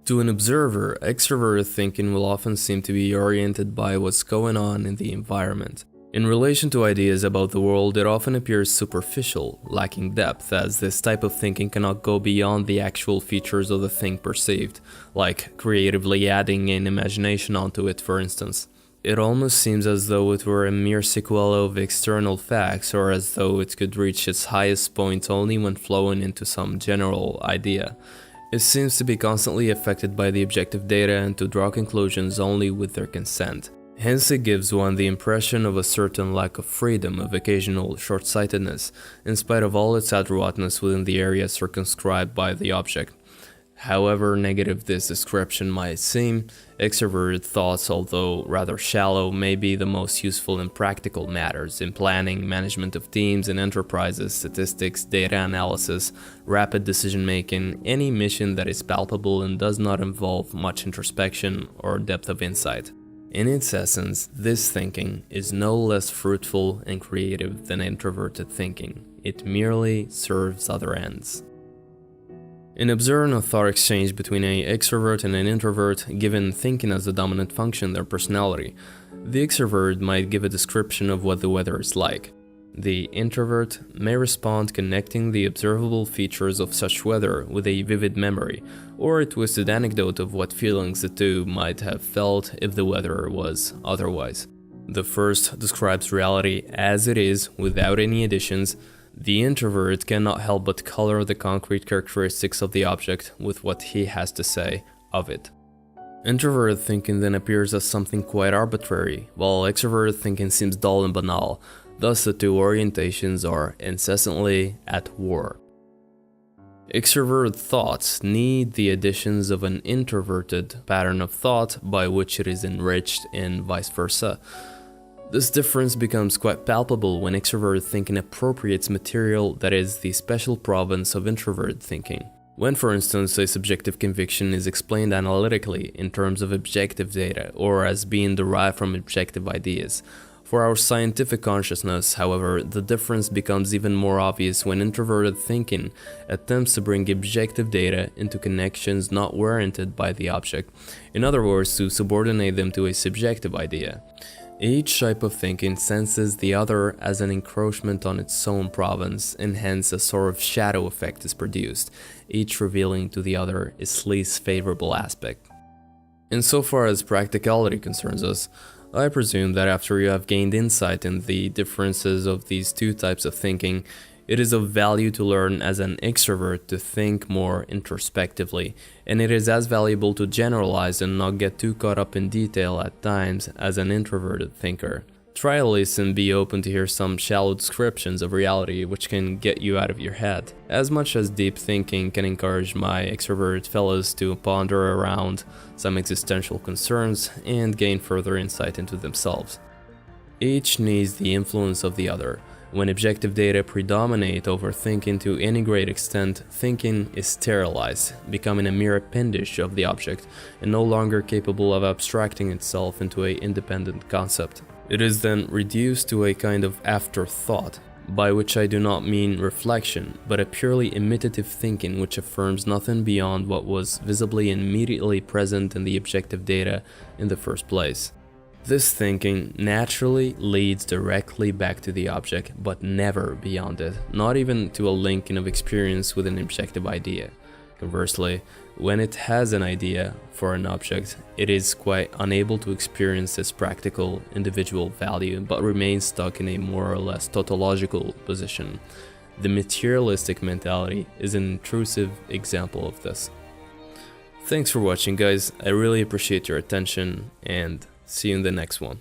To an observer, extroverted thinking will often seem to be oriented by what's going on in the environment. In relation to ideas about the world, it often appears superficial, lacking depth, as this type of thinking cannot go beyond the actual features of the thing perceived, like creatively adding an imagination onto it, for instance. It almost seems as though it were a mere sequel of external facts, or as though it could reach its highest point only when flowing into some general idea. It seems to be constantly affected by the objective data and to draw conclusions only with their consent. Hence it gives one the impression of a certain lack of freedom, of occasional short-sightedness, in spite of all its adroitness within the area circumscribed by the object. However negative this description might seem, extroverted thoughts, although rather shallow, may be the most useful in practical matters, in planning, management of teams and enterprises, statistics, data analysis, rapid decision-making, any mission that is palpable and does not involve much introspection or depth of insight. In its essence, this thinking is no less fruitful and creative than introverted thinking. It merely serves other ends. In observing a thought exchange between an extrovert and an introvert, given thinking as the dominant function in their personality, the extrovert might give a description of what the weather is like. The introvert may respond connecting the observable features of such weather with a vivid memory, or a twisted anecdote of what feelings the two might have felt if the weather was otherwise. The first describes reality as it is, without any additions. The introvert cannot help but color the concrete characteristics of the object with what he has to say of it. Introverted thinking then appears as something quite arbitrary, while extroverted thinking seems dull and banal. Thus the two orientations are incessantly at war. Extroverted thoughts need the additions of an introverted pattern of thought by which it is enriched and vice versa. This difference becomes quite palpable when extroverted thinking appropriates material that is the special province of introverted thinking. When, for instance, a subjective conviction is explained analytically in terms of objective data or as being derived from objective ideas. For our scientific consciousness, however, the difference becomes even more obvious when introverted thinking attempts to bring objective data into connections not warranted by the object, in other words, to subordinate them to a subjective idea. Each type of thinking senses the other as an encroachment on its own province, and hence a sort of shadow effect is produced, each revealing to the other its least favorable aspect. Insofar as practicality concerns us, I presume that after you have gained insight in the differences of these two types of thinking, it is of value to learn as an extrovert to think more introspectively, and it is as valuable to generalize and not get too caught up in detail at times as an introverted thinker. Try at least and be open to hear some shallow descriptions of reality which can get you out of your head, as much as deep thinking can encourage my extroverted fellows to ponder around some existential concerns and gain further insight into themselves. Each needs the influence of the other. When objective data predominate over thinking to any great extent, thinking is sterilized, becoming a mere appendage of the object and no longer capable of abstracting itself into an independent concept. It is then reduced to a kind of afterthought, by which I do not mean reflection, but a purely imitative thinking which affirms nothing beyond what was visibly and immediately present in the objective data in the first place. This thinking naturally leads directly back to the object, but never beyond it, not even to a linking of experience with an objective idea. Conversely, when it has an idea for an object, it is quite unable to experience its practical individual value, but remains stuck in a more or less tautological position. The materialistic mentality is an intrusive example of this. Thanks for watching, guys. I really appreciate your attention, and see you in the next one.